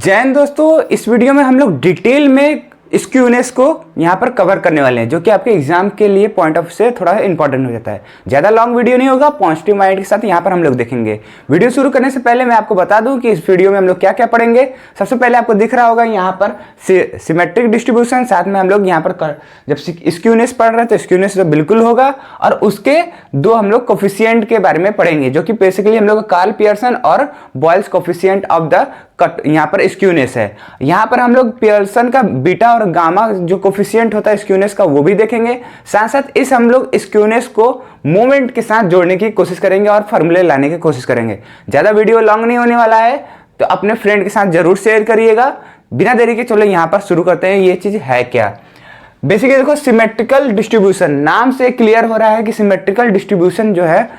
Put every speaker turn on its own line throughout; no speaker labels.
जय हिंद दोस्तों, इस वीडियो में हम लोग डिटेल में स्क्यूनेस को यहाँ पर कवर करने वाले हैं, जो कि आपके एग्जाम के लिए पॉइंट ऑफ से थोड़ा इंपॉर्टेंट हो जाता है। ज़्यादा लॉन्ग वीडियो नहीं होगा, पॉजिटिव माइंड के साथ यहाँ पर हम लोग देखेंगे। वीडियो शुरू करने से पहले मैं आपको बता दूं कि इस वीडियो में हम लोग क्या क्या पढ़ेंगे। सबसे पहले आपको दिख रहा होगा यहाँ पर सिमेट्रिक डिस्ट्रीब्यूशन, साथ में हम लोग यहाँ पर जब स्क्यूनेस पढ़ रहे हैं तो स्क्यूनेस तो बिल्कुल होगा, और उसके दो हम लोग कोफिशिएंट के बारे में पढ़ेंगे, जो कि बेसिकली हम लोग कार्ल पियर्सन और Bowley's coefficient of the cut यहाँ पर स्क्यूनेस है। यहाँ पर हम लोग पियर्सन का बीटा और गामा जो कोफिशिएंट होता है स्क्यूनेस का वो भी देखेंगे। साथ साथ इस हम लोग स्क्यूनेस को मोमेंट के साथ जोड़ने की कोशिश करेंगे और फॉर्मूले लाने की कोशिश करेंगे। ज़्यादा वीडियो लॉन्ग नहीं होने वाला है, तो अपने फ्रेंड के साथ जरूर शेयर करिएगा। बिना देरी के चलो यहाँ पर शुरू करते हैं। ये चीज़ है क्या? बेसिकली देखो, सिमेट्रिकल डिस्ट्रीब्यूशन नाम से क्लियर हो रहा है कि सिमेट्रिकल डिस्ट्रीब्यूशन जो है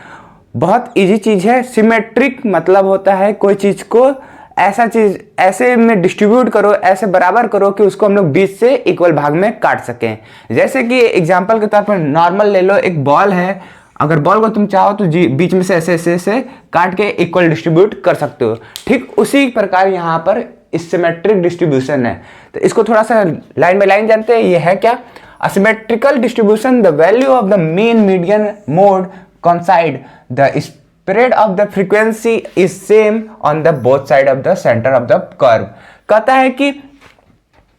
बहुत ईजी चीज़ है। सिमेट्रिक मतलब होता है कोई चीज़ को ऐसा चीज ऐसे में डिस्ट्रीब्यूट करो, ऐसे बराबर करो कि उसको हम लोग बीच से इक्वल भाग में काट सकें। जैसे कि एग्जांपल के तौर पर नॉर्मल ले लो, एक बॉल है, अगर बॉल को तुम चाहो तो बीच में से ऐसे ऐसे ऐसे काट के इक्वल डिस्ट्रीब्यूट कर सकते हो। ठीक उसी प्रकार यहाँ पर सिमेट्रिक डिस्ट्रीब्यूशन है। तो इसको थोड़ा सा लाइन बाय लाइन जानते हैं। ये है क्या? Asymmetrical distribution, the value of the mean median mode coincide, the spread of the frequency is same on the both side of the center of the curve। कहता है कि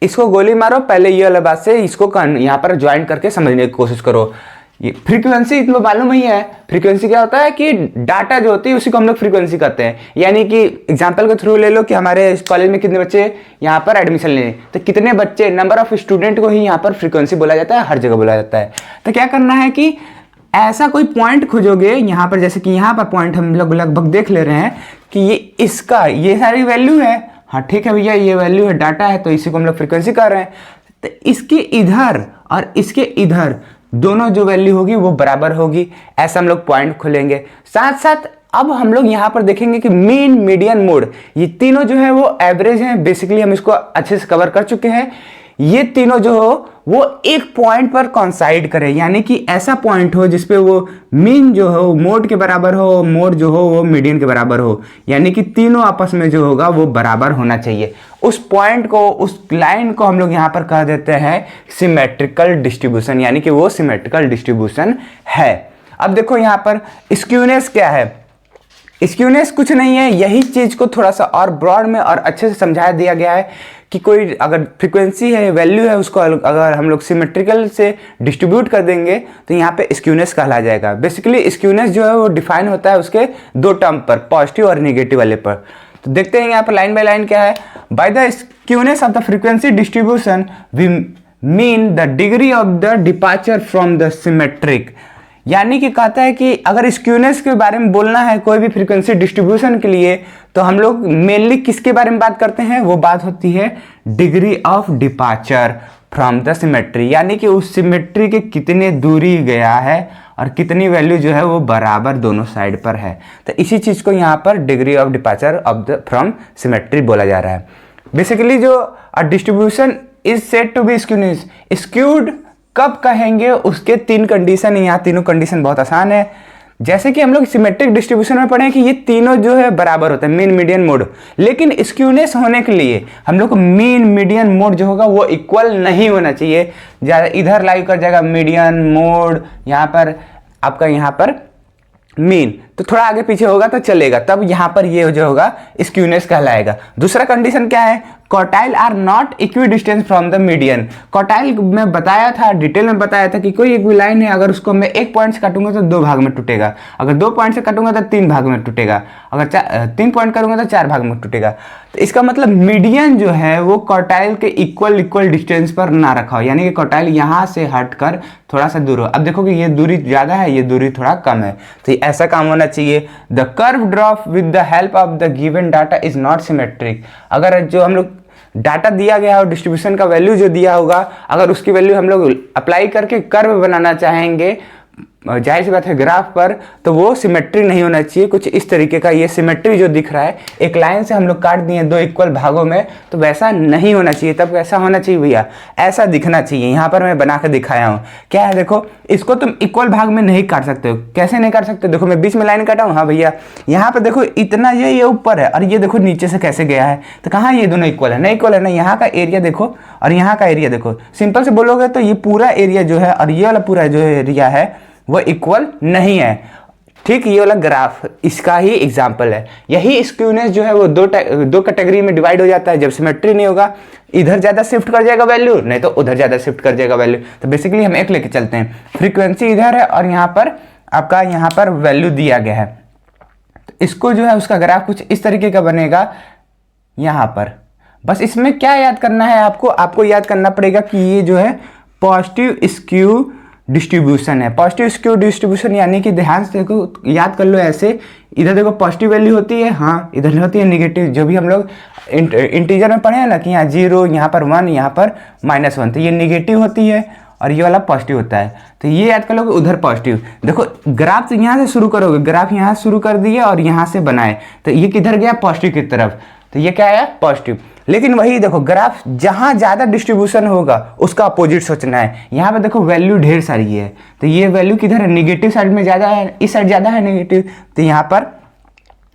इसको गोली मारो, पहले ये वाला बात से इसको यहाँ पर ज्वाइन करके समझने की कोशिश करो। ये फ्रीक्वेंसी तो मालूम ही है। फ्रीक्वेंसी क्या होता है कि डाटा जो होती है उसी को हम लोग फ्रीक्वेंसी कहते हैं। यानी कि एग्जांपल के थ्रू ले लो कि हमारे कॉलेज में कितने बच्चे यहाँ पर एडमिशन लेने, तो कितने बच्चे, नंबर ऑफ स्टूडेंट को ही यहाँ पर फ्रीक्वेंसी बोला जाता है, हर जगह बोला जाता है। तो क्या करना है कि ऐसा कोई पॉइंट खोजोगे यहाँ पर, जैसे कि यहाँ पर पॉइंट हम लोग लगभग देख ले रहे हैं कि ये इसका ये सारी वैल्यू है। हाँ ठीक है भैया, ये वैल्यू है, डाटा है, तो इसी को हम लोग फ्रीक्वेंसी कर रहे हैं। तो इसके इधर और इसके इधर दोनों जो वैल्यू होगी वो बराबर होगी, ऐसा हम लोग पॉइंट खोलेंगे। साथ साथ अब हम लोग यहाँ पर देखेंगे कि मीन मीडियन मोड, ये तीनों जो है वो एवरेज हैं। बेसिकली हम इसको अच्छे से कवर कर चुके हैं। ये तीनों जो हो वो एक पॉइंट पर कॉन्साइड करे, यानी कि ऐसा पॉइंट हो जिसपे वो मीन जो हो मोड के बराबर हो, मोड जो हो वो मीडियन के बराबर हो, यानी कि तीनों आपस में जो होगा वो बराबर होना चाहिए। उस पॉइंट को, उस लाइन को हम लोग यहाँ पर कह देते हैं सिमेट्रिकल डिस्ट्रीब्यूशन, यानी कि वो सिमेट्रिकल डिस्ट्रीब्यूशन है। अब देखो यहाँ पर स्क्यूनेस क्या है। स्क्यूनेस कुछ नहीं है, यही चीज को थोड़ा सा और ब्रॉड में और अच्छे से समझा दिया गया है कि कोई अगर फ्रीक्वेंसी है, वैल्यू है, उसको अगर हम लोग सिमेट्रिकल से डिस्ट्रीब्यूट कर देंगे तो यहाँ पे स्क्यूनेस कहला जाएगा। बेसिकली स्क्यूनेस जो है वो डिफाइन होता है उसके दो टर्म पर, पॉजिटिव और निगेटिव वाले पर। तो देखते हैं यहाँ पर लाइन बाय लाइन क्या है। By the skewness of the frequency distribution we mean the degree of the departure from the symmetric. यानी कि कहता है कि अगर स्क्यूनेस के बारे में बोलना है कोई भी फ्रीक्वेंसी डिस्ट्रीब्यूशन के लिए, तो हम लोग मेनली किसके बारे में बात करते हैं? वो बात होती है degree of departure from the symmetry, यानी कि उस सिमेट्री के कितने दूरी गया है और कितनी वैल्यू जो है वो बराबर दोनों साइड पर है। तो इसी चीज को यहाँ पर degree of departure of the from symmetry बोला जा रहा है। बेसिकली जो distribution is said to be skewness, skewed कब कहेंगे उसके तीन कंडीशन है। यहाँ तीनों कंडीशन बहुत आसान है। जैसे कि हम लोग सिमेट्रिक डिस्ट्रीब्यूशन में पढ़े कि ये तीनों जो है बराबर होता है, मीन मीडियन मोड। लेकिन स्क्यूनेस होने के लिए हम लोग को मीन मीडियन मोड जो होगा वो इक्वल नहीं होना चाहिए। ज़्यादा इधर लाइव कर जाएगा मीडियन मोड, यहाँ पर आपका यहाँ पर मीन, तो थोड़ा आगे पीछे होगा तो चलेगा, तब यहाँ पर ये जो होगा स्क्यूनेस कहलाएगा। दूसरा कंडीशन क्या है? Quartile are not equidistance from the median. Quartile में बताया था, डिटेल में बताया था कि कोई एक भी लाइन है, अगर उसको मैं एक पॉइंट से काटूंगा तो दो भाग में टूटेगा, अगर दो पॉइंट से काटूंगा तो तीन भाग में टूटेगा, अगर तीन पॉइंट करूंगा तो चार भाग में टूटेगा। तो इसका मतलब मीडियन जो है वो क्वार्टाइल के इक्वल डिस्टेंस पर ना रखा हो, यानी कि क्वार्टाइल यहाँ से हटकर थोड़ा सा दूर हो। अब देखो कि ये दूरी ज्यादा है, ये दूरी थोड़ा कम है, तो ऐसा काम होना चाहिए। The curve drop with the help of the given data is not symmetric. अगर जो हम लोग डाटा दिया गया और डिस्ट्रीब्यूशन का वैल्यू जो दिया होगा, अगर उसकी वैल्यू हम लोग अप्लाई करके कर्व बनाना चाहेंगे, जाहिर सी बात है ग्राफ पर, तो वो सिमेट्री नहीं होना चाहिए। कुछ इस तरीके का ये सिमेट्री जो दिख रहा है, एक लाइन से हम लोग काट दिए दो इक्वल भागों में, तो वैसा नहीं होना चाहिए। तब कैसा होना चाहिए भैया, ऐसा दिखना चाहिए। यहाँ पर मैं बना के दिखाया हूँ, क्या है देखो, इसको तुम इक्वल भाग में नहीं काट सकते हो। कैसे नहीं काट सकते, देखो मैं बीच में लाइन काटा हूँ, हाँ भैया यहाँ पर देखो इतना ये ऊपर है और ये देखो नीचे से कैसे गया है, तो कहाँ ये दोनों इक्वल है, नहीं इक्वल है ना। यहाँ का एरिया देखो और यहाँ का एरिया देखो, सिंपल से बोलोगे तो ये पूरा एरिया जो है और ये वाला पूरा जो एरिया है वो इक्वल नहीं है। ठीक, ये वाला ग्राफ इसका ही एग्जाम्पल है। यही स्क्यूनेस जो है वो दो कैटेगरी में डिवाइड हो जाता है जब सिमेट्री नहीं होगा, इधर ज़्यादा शिफ्ट कर जाएगा वैल्यू, नहीं तो उधर ज़्यादा शिफ्ट कर जाएगा वैल्यू। तो बेसिकली हम एक लेके चलते हैं, फ्रीक्वेंसी इधर है और यहाँ पर आपका यहाँ पर वैल्यू दिया गया है, तो इसको जो है उसका ग्राफ कुछ इस तरीके का बनेगा यहाँ पर। बस इसमें क्या याद करना है आपको याद करना पड़ेगा कि ये जो है पॉजिटिव स्क्यू डिस्ट्रीब्यूशन है। पॉजिटिव स्क्यू डिस्ट्रीब्यूशन यानी कि ध्यान से देखो, याद कर लो ऐसे, इधर देखो पॉजिटिव वैल्यू होती है, हाँ इधर होती है निगेटिव। जो भी हम लोग इंटीजर में पढ़े हैं ना कि यहाँ 0, यहाँ पर 1, यहाँ पर -1, तो ये निगेटिव होती है और ये वाला पॉजिटिव होता है। तो ये याद कर लो उधर पॉजिटिव। देखो ग्राफ तो यहाँ से शुरू करोगे, ग्राफ यहाँ शुरू कर दिए और यहाँ से बनाए, तो ये किधर गया, पॉजिटिव की तरफ, तो ये क्या है, पॉजिटिव। लेकिन वही देखो ग्राफ जहाँ ज़्यादा डिस्ट्रीब्यूशन होगा उसका अपोजिट सोचना है। यहाँ पे देखो वैल्यू ढेर सारी है, तो ये वैल्यू किधर है, निगेटिव साइड में ज़्यादा है, इस साइड ज़्यादा है निगेटिव, तो यहाँ पर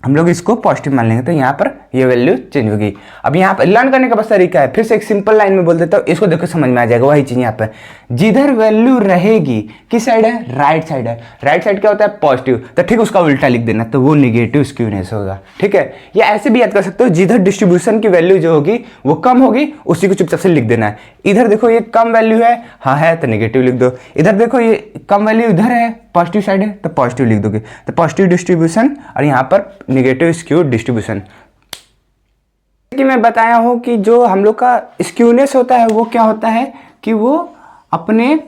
हम लोग इसको पॉजिटिव मान लेंगे, तो यहाँ पर ये वैल्यू चेंज होगी। अब यहाँ पर लर्न करने का बस तरीका है, फिर से एक सिंपल लाइन में बोल देता हूँ, इसको देखो समझ में आ जाएगा। वही चीज़ यहाँ पर जिधर वैल्यू रहेगी, किस साइड है, राइट साइड है। राइट साइड क्या होता है, पॉजिटिव, तो ठीक उसका उल्टा लिख देना, तो वो निगेटिव स्क्यूनेस होगा। ठीक है, या ऐसे भी याद कर सकते हो, जिधर डिस्ट्रीब्यूशन की वैल्यू जो होगी वो कम होगी, उसी को चुपचाप से लिख देना है। इधर देखो ये कम वैल्यू है, हाँ है तो निगेटिव लिख दो। इधर देखो ये कम वैल्यू इधर है, पॉजिटिव साइड है, तो पॉजिटिव लिख दोगे, तो पॉजिटिव डिस्ट्रीब्यूशन और यहाँ पर निगेटिव स्क्यू डिस्ट्रीब्यूशन। कि मैं बताया हूँ कि जो हम लोग का स्क्यूनेस होता है वो क्या होता है कि वो अपने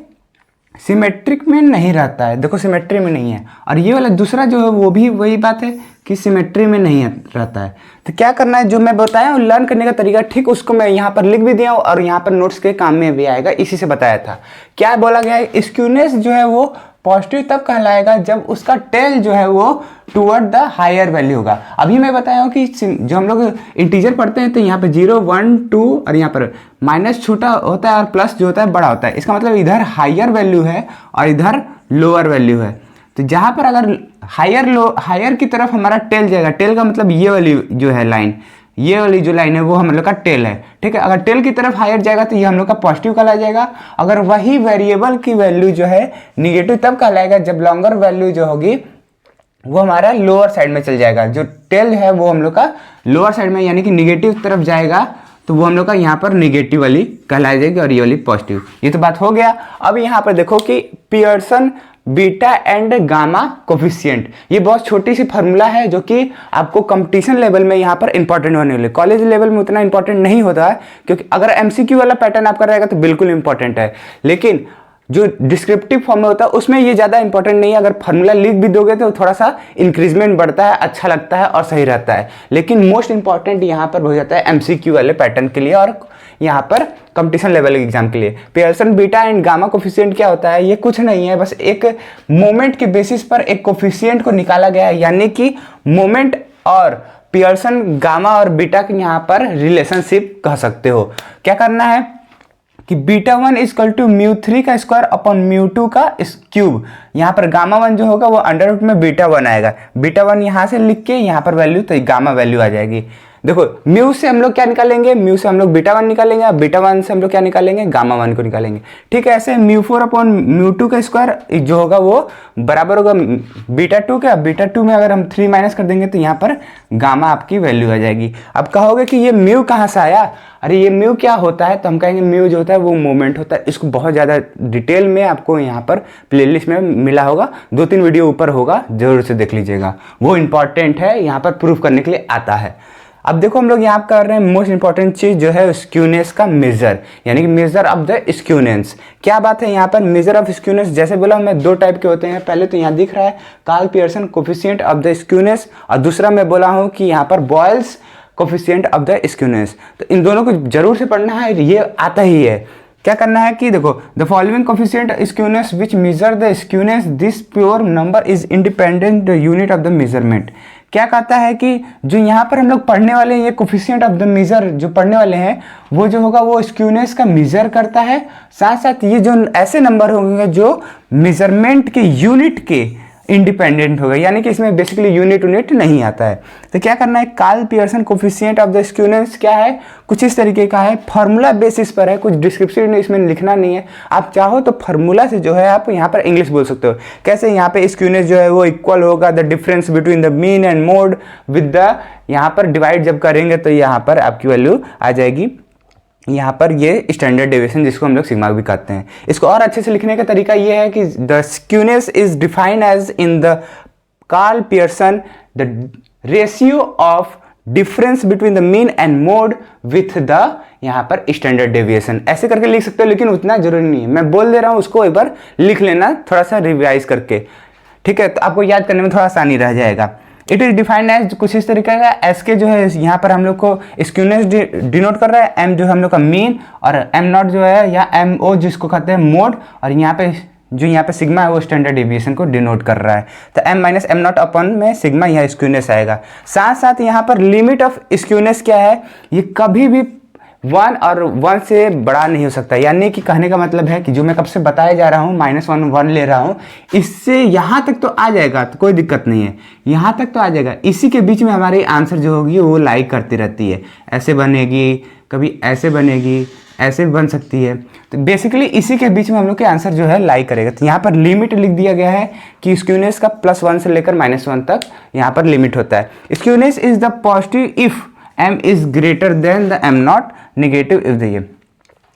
सिमेट्रिक में नहीं रहता है। देखो सिमेट्री में नहीं है, और ये वाला दूसरा जो है वो भी वही बात है कि सिमेट्री में नहीं रहता है। तो क्या करना है, जो मैं बताया हूँ लर्न करने का तरीका, ठीक उसको मैं यहाँ पर लिख भी दिया हूँ और यहाँ पर नोट्स के काम में भी आएगा। इसी से बताया था, क्या बोला गया है, स्क्यूनेस जो है वो पॉजिटिव तब कहलाएगा जब उसका टेल जो है वो टुवर्ड द हायर वैल्यू होगा। अभी मैं बताया हूँ कि जो हम लोग इंटीजर पढ़ते हैं तो यहाँ पे 0, 1, 2 और यहाँ पर माइनस छोटा होता है और प्लस जो होता है बड़ा होता है। इसका मतलब इधर हायर वैल्यू है और इधर लोअर वैल्यू है। तो जहाँ पर अगर हायर की तरफ हमारा टेल जाएगा, टेल का मतलब ये वाली जो है लाइन, ये वाली जो लाइन है वो हम लोग का टेल है। ठीक है, अगर टेल की तरफ हायर जाएगा तो ये हम लोग का पॉजिटिव कहलाया जाएगा। अगर वही वेरिएबल की वैल्यू जो है निगेटिव तब कहलाएगा जब लॉन्गर वैल्यू जो होगी वो हमारा लोअर साइड में चल जाएगा। जो टेल है वो हम लोग का लोअर साइड में यानी कि निगेटिव तरफ जाएगा, तो वो हम लोग का यहाँ पर निगेटिव वाली कहलाई जाएगी और ये वाली पॉजिटिव। ये तो बात हो गया। अब यहाँ पर देखो कि Pearson beta and gamma coefficient, ये बहुत छोटी सी फार्मूला है जो कि आपको कंपटीशन लेवल में यहाँ पर इंपॉर्टेंट होने वाले, कॉलेज लेवल में उतना इंपॉर्टेंट नहीं होता है, क्योंकि अगर एमसीक्यू वाला पैटर्न आपका रहेगा तो बिल्कुल इंपॉर्टेंट है। लेकिन जो डिस्क्रिप्टिव फॉर्म में होता है उसमें ये ज़्यादा इंपॉर्टेंट नहीं है। अगर फार्मूला लिख भी दोगे तो थोड़ा सा इंक्रीजमेंट बढ़ता है, अच्छा लगता है और सही रहता है। लेकिन मोस्ट इंपॉर्टेंट यहाँ पर हो जाता है एमसीक्यू वाले पैटर्न के लिए और यहाँ पर कंपटीशन लेवल एग्जाम के लिए। Pearson beta and gamma coefficient क्या होता है, ये कुछ नहीं है, बस एक मोमेंट के बेसिस पर एक कोफिशिएंट को निकाला गया है, यानी कि मोमेंट और पियर्सन गामा और बीटा के यहाँ पर रिलेशनशिप कह सकते हो। क्या करना है कि β1 इक्वल टू μ3 का स्क्वायर अपॉन μ2 का क्यूब। यहाँ पर γ1 जो होगा वो अंडर रूट में β1 आएगा। β1 यहाँ से लिख के यहाँ पर वैल्यू तो गामा वैल्यू आ जाएगी। देखो म्यू से हम लोग क्या निकालेंगे, म्यू से हम लोग β1 निकालेंगे, β1 से हम लोग क्या निकालेंगे, γ1 को निकालेंगे। ठीक है, ऐसे μ4 अपॉन μ2 का स्क्वायर जो होगा वो बराबर होगा β2 का। β2 में अगर हम 3 माइनस कर देंगे तो यहाँ पर गामा आपकी वैल्यू आ जाएगी। अब कहोगे कि ये म्यू कहाँ से आया, अरे ये म्यू क्या होता है, तो हम कहेंगे म्यू जो होता है वो मोमेंट होता है। इसको बहुत ज़्यादा डिटेल में आपको यहाँ पर प्लेलिस्ट में मिला होगा, 2-3 वीडियो ऊपर होगा, जरूर से देख लीजिएगा, वो इंपॉर्टेंट है, यहाँ पर प्रूफ करने के लिए आता है। अब देखो हम लोग यहाँ कर रहे हैं मोस्ट इंपॉर्टेंट चीज जो है स्क्यूनेस का मेजर, यानी कि मेजर ऑफ द स्क्यूनेस। क्या बात है यहाँ पर मेजर ऑफ स्क्यूनेस, जैसे बोला मैं 2 टाइप के होते हैं। पहले तो यहाँ दिख रहा है Karl Pearson coefficient of the skewness, और दूसरा मैं बोला हूँ कि यहाँ पर Bowley's coefficient of the skewness. तो इन दोनों को जरूर से पढ़ना है, ये आता ही है। क्या करना है कि देखो the following coefficient skewness which measure the skewness this pure number is independent unit of the measurement. क्या कहता है कि जो यहाँ पर हम लोग पढ़ने वाले हैं ये कोफिशिएंट ऑफ द मेजर जो पढ़ने वाले हैं वो जो होगा वो स्क्यूनेस का मेजर करता है, साथ साथ ये जो ऐसे नंबर होंगे जो मेजरमेंट के यूनिट के इंडिपेंडेंट होगा, यानी कि इसमें बेसिकली यूनिट नहीं आता है। तो क्या करना है, Karl Pearson coefficient of the skewness क्या है, कुछ इस तरीके का है, फार्मूला बेसिस पर है, कुछ डिस्क्रिप्शन इसमें लिखना नहीं है। आप चाहो तो फार्मूला से जो है आप यहाँ पर इंग्लिश बोल सकते हो। कैसे, यहाँ पे स्क्यूनेस जो है वो इक्वल होगा the difference between the mean and mode with the, यहाँ पर डिवाइड जब करेंगे तो यहाँ पर आपकी वैल्यू आ जाएगी, यहाँ पर ये स्टैंडर्ड डेविएशन जिसको हम लोग सिग्मा भी कहते हैं। इसको और अच्छे से लिखने का तरीका ये है कि the skewness is defined as in the Karl Pearson the ratio of difference between the mean and mode with the यहाँ पर स्टैंडर्ड डेविएशन। ऐसे करके लिख सकते हो, लेकिन उतना जरूरी नहीं है, मैं बोल दे रहा हूँ, उसको एक बार लिख लेना थोड़ा सा रिवाइज करके, ठीक है, तो आपको याद करने में थोड़ा आसानी रह जाएगा। इट इज डिफाइंड एज कुछ इस तरीके का, एस के जो है यहाँ पर हम लोग को स्क्यूनेस डिनोट कर रहा है, एम जो हम लोग का मीन और एम नॉट जो है या एम ओ जिसको कहते हैं मोड, और यहाँ पे जो यहाँ पे सिग्मा है वो स्टैंडर्ड डेविएशन को डिनोट कर रहा है। तो एम माइनस एम नॉट अपन में सिग्मा यहाँ स्क्यूनेस आएगा। साथ साथ यहाँ पर लिमिट ऑफ स्क्यूनेस क्या है, ये कभी भी 1 और 1 से बड़ा नहीं हो सकता, यानी कि कहने का मतलब है कि जो मैं कब से बताया जा रहा हूँ -1 1 ले रहा हूँ, इससे यहाँ तक तो आ जाएगा, तो कोई दिक्कत नहीं है, यहाँ तक तो आ जाएगा। इसी के बीच में हमारी आंसर जो होगी वो लाई करती रहती है, ऐसे बनेगी, कभी ऐसे बनेगी, ऐसे भी बन सकती है। तो बेसिकली इसी के बीच में हम लोग के आंसर जो है लाई करेगा। तो यहाँ पर लिमिट लिख दिया गया है कि स्क्यूनेस का +1 से लेकर -1 तक यहाँ पर लिमिट होता है। Skewness is the positive if m is greater than the m not, negative if the ये।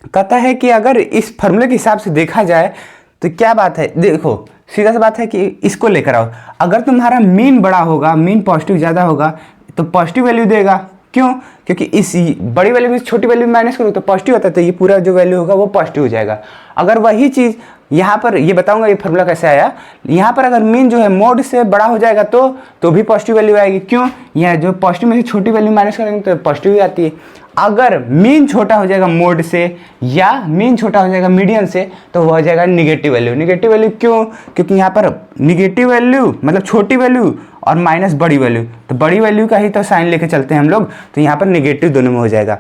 कहता है कि अगर इस फॉर्मूले के हिसाब से देखा जाए तो क्या बात है, देखो सीधा सा बात है कि इसको लेकर आओ, अगर तुम्हारा मीन बड़ा होगा, मीन पॉजिटिव ज़्यादा होगा तो पॉजिटिव वैल्यू देगा। क्यों? क्योंकि इस बड़ी वैल्यू में छोटी वैल्यू माइनस करो तो पॉजिटिव होता है, तो ये पूरा जो वैल्यू होगा वो पॉजिटिव हो जाएगा। अगर वही चीज़ यहाँ पर, ये बताऊंगा ये फार्मूला कैसे आया, यहाँ पर अगर मीन जो है मोड से बड़ा हो जाएगा तो भी पॉजिटिव वैल्यू आएगी। क्यों? यह जो पॉजिटिव में से छोटी वैल्यू माइनस करेंगे तो पॉजिटिव ही आती है। अगर मीन छोटा हो जाएगा मोड से या मीन छोटा हो जाएगा मीडियन से तो वो हो जाएगा निगेटिव वैल्यू। निगेटिव वैल्यू क्यों? क्योंकि यहाँ पर निगेटिव वैल्यू मतलब छोटी वैल्यू और माइनस बड़ी वैल्यू, तो बड़ी वैल्यू का ही तो साइन लेके चलते हैं हम लोग, तो यहाँ पर निगेटिव दोनों में हो जाएगा।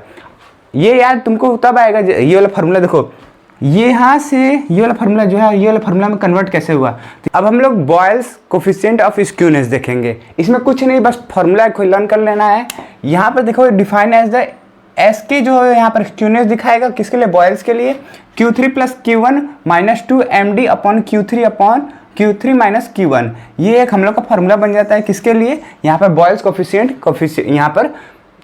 ये याद तुमको तब आएगा, ये वाला फार्मूला देखो, ये यहाँ से ये वाला फार्मूला जो है ये वाला फार्मूला में कन्वर्ट कैसे हुआ। तो अब हम लोग बॉयल्स कोफिशिएंट ऑफ स्क्यूनेस देखेंगे। इसमें कुछ नहीं, बस फार्मूला को लर्न कर लेना है। यहाँ पर देखो डिफाइन एज द एस के जो है यहाँ पर स्क्यूनेस दिखाएगा किसके लिए, बॉयल्स के लिए, Q3 + Q1 - 2 MD upon Q3 minus Q1। ये एक हम लोग का फार्मूला बन जाता है किसके लिए, यहाँ पर बॉयल्स कोफिशिएंट यहाँ पर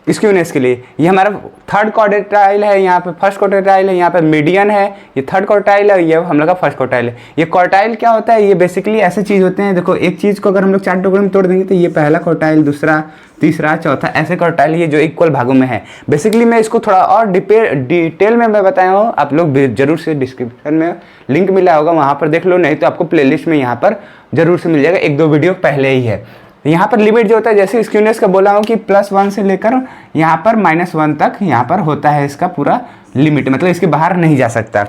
स्क्यूनेस के लिए। ये हमारा थर्ड क्वार्टाइल है, यहाँ पे फर्स्ट क्वार्टाइल है, यहाँ पे मीडियन है, ये थर्ड क्वार्टाइल है, ये हम लोग का फर्स्ट क्वार्टाइल है। ये क्वार्टाइल क्या होता है, ये बेसिकली ऐसे चीज़ होते हैं, देखो एक चीज़ को अगर हम लोग 4 टुकड़े में तोड़ देंगे तो ये पहला क्वार्टाइल, दूसरा, तीसरा, चौथा, ऐसे क्वार्टाइल ये जो इक्वल भागों में है। बेसिकली मैं इसको थोड़ा और डिटेल में मैं बताया हूँ, आप लोग जरूर से डिस्क्रिप्शन में लिंक मिला होगा, वहाँ पर देख लो, नहीं तो आपको प्लेलिस्ट में यहाँ पर जरूर से मिल जाएगा, 1-2 वीडियो पहले ही है। यहाँ पर लिमिट जो होता है, जैसे स्क्यूनेस का बोला हूँ कि +1 से लेकर यहाँ पर -1 तक यहाँ पर होता है इसका पूरा लिमिट, मतलब इसके बाहर नहीं जा सकता।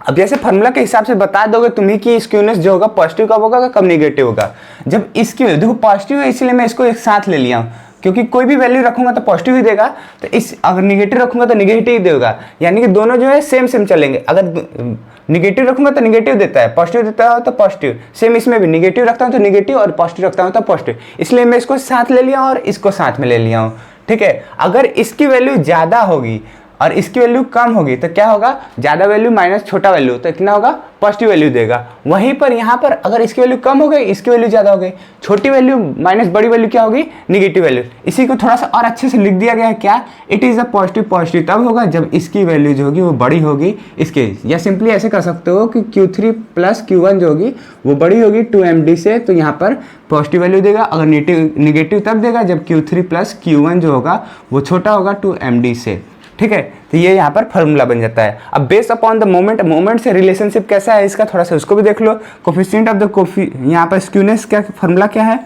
अब जैसे फार्मूला के हिसाब से बता दोगे तुम्हें कि स्क्यूनेस जो होगा पॉजिटिव कब होगा कब निगेटिव होगा। जब इसकी देखो पॉजिटिव है इसलिए मैं इसको एक साथ ले लिया हूँ, क्योंकि कोई भी वैल्यू रखूंगा तो पॉजिटिव ही देगा, तो इस अगर निगेटिव रखूंगा तो निगेटिव ही देगा, यानी कि दोनों जो है सेम चलेंगे। अगर निगेटिव रखूंगा तो निगेटिव देता है, पॉजिटिव देता है तो पॉजिटिव, सेम इसमें भी निगेटिव रखता हूं तो निगेटिव और पॉजिटिव रखता हूं तो पॉजिटिव, इसलिए मैं इसको साथ ले लिया और इसको साथ में ले लिया हूं। ठीक है, अगर इसकी वैल्यू ज़्यादा होगी और इसकी वैल्यू कम होगी तो क्या होगा, ज़्यादा वैल्यू माइनस छोटा वैल्यू तो कितना होगा, पॉजिटिव वैल्यू देगा। वहीं पर यहाँ पर अगर इसकी वैल्यू कम हो गई, इसकी वैल्यू ज़्यादा हो गई, छोटी वैल्यू माइनस बड़ी वैल्यू क्या होगी, निगेटिव वैल्यू। इसी को थोड़ा सा और अच्छे से लिख दिया गया है क्या, इट इज़ अ पॉजिटिव तब होगा जब इसकी वैल्यू जो होगी वो बड़ी होगी इसके, या सिंपली ऐसे कर सकते हो कि Q3 + Q1 जो होगी वो बड़ी होगी 2 MD से, तो यहाँ पर पॉजिटिव वैल्यू देगा। अगर निगेटिव तब देगा जब Q3 + Q1 जो होगा वो छोटा होगा 2 MD से। ठीक है, तो ये यहाँ पर फार्मूला बन जाता है। अब बेस्ड अपॉन द मोमेंट से रिलेशनशिप कैसा है इसका थोड़ा सा उसको भी देख लो। कोफिशिएंट ऑफ द यहाँ पर स्क्यूनेस क्या फार्मूला क्या है,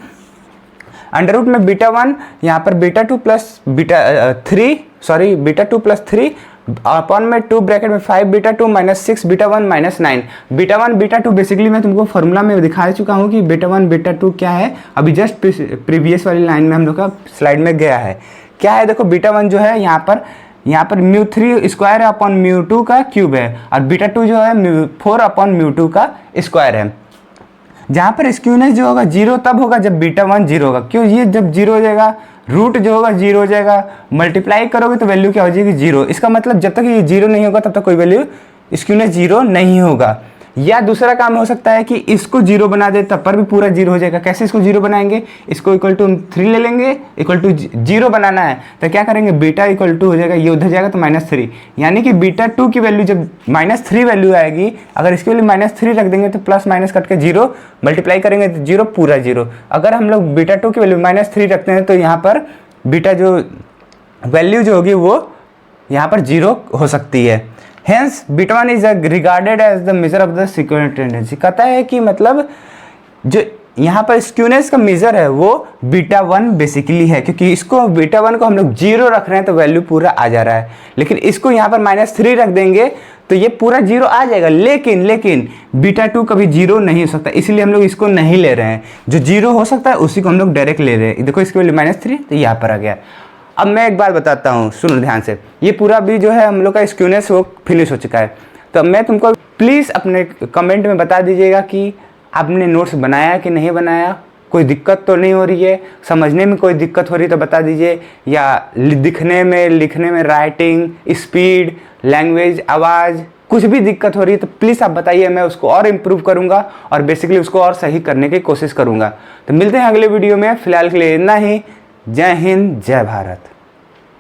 अंडर रूट में बीटा 1 यहाँ पर beta 2 plus beta 2 plus 3 upon में 2 ब्रैकेट में 5 beta 2 minus 6 beta 1 minus 9 beta 1 beta 2 basically मैं तुमको फॉर्मूला में दिखा चुका हूँ कि बीटा 1 बीटा 2 क्या है। अभी जस्ट प्रीवियस वाली लाइन में हम लोग का स्लाइड में गया है। क्या है देखो, बीटा 1 जो है यहाँ पर म्यू 3 स्क्वायर अपॉन म्यू 2 का क्यूब है और बीटा 2 जो है म्यू 4 अपॉन म्यू 2 का स्क्वायर है। जहाँ पर स्क्यूनेस जो होगा जीरो तब होगा जब बीटा 1 जीरो होगा। क्यों, ये जब जीरो हो जाएगा रूट जो होगा जीरो हो जाएगा, मल्टीप्लाई करोगे तो वैल्यू क्या हो जाएगी जीरो। इसका मतलब जब तक ये जीरो नहीं होगा तब तक कोई वैल्यू स्क्यूनेस जीरो नहीं होगा। या दूसरा काम हो सकता है कि इसको जीरो बना दे तब पर भी पूरा जीरो हो जाएगा। कैसे इसको जीरो बनाएंगे, इसको इक्वल टू 3 ले लेंगे, इक्वल टू जीरो बनाना है तो क्या करेंगे, बीटा इक्वल टू हो जाएगा, ये उधर जाएगा तो -3, यानी कि बीटा 2 की वैल्यू जब -3 वैल्यू आएगी, अगर इसकी वैल्यू -3 रख देंगे तो प्लस माइनस कट के जीरो, मल्टीप्लाई करेंगे तो जीरो पूरा जीरो। अगर हम लोग बीटा 2 की वैल्यू -3 रखते हैं तो यहाँ पर बीटा जो वैल्यू जो होगी वो यहाँ पर जीरो हो सकती है। Hence, beta 1 is regarded as the measure of the skewness tendency. कहता है कि मतलब जो यहाँ पर स्क्यूनेस का मेजर है वो बीटा 1 बेसिकली है, क्योंकि इसको बीटा 1 को हम लोग जीरो रख रहे हैं तो वैल्यू पूरा आ जा रहा है। लेकिन इसको यहाँ पर -3 रख देंगे तो ये पूरा जीरो आ जाएगा। लेकिन बीटा 2 कभी जीरो नहीं हो सकता, इसलिए हम लोग इसको नहीं ले रहे हैं। जो जीरो हो सकता है उसी को हम लोग डायरेक्ट ले रहे हैं। देखो इसकी वैल्यू -3 तो यहाँ पर आ गया। अब मैं एक बात बताता हूँ, सुनो ध्यान से। ये पूरा भी जो है हम लोग का स्क्यूनेस वो फिनिश हो चुका है। तो मैं तुमको प्लीज़ अपने कमेंट में बता दीजिएगा कि आपने नोट्स बनाया कि नहीं बनाया, कोई दिक्कत तो नहीं हो रही है, समझने में कोई दिक्कत हो रही है तो बता दीजिए, या लिखने में राइटिंग स्पीड लैंग्वेज आवाज़ कुछ भी दिक्कत हो रही है तो प्लीज़ आप बताइए, मैं उसको और इम्प्रूव करूँगा और बेसिकली उसको और सही करने की कोशिश करूँगा। तो मिलते हैं अगले वीडियो में, फिलहाल के लिए इतना ही। जय हिंद, जय भारत।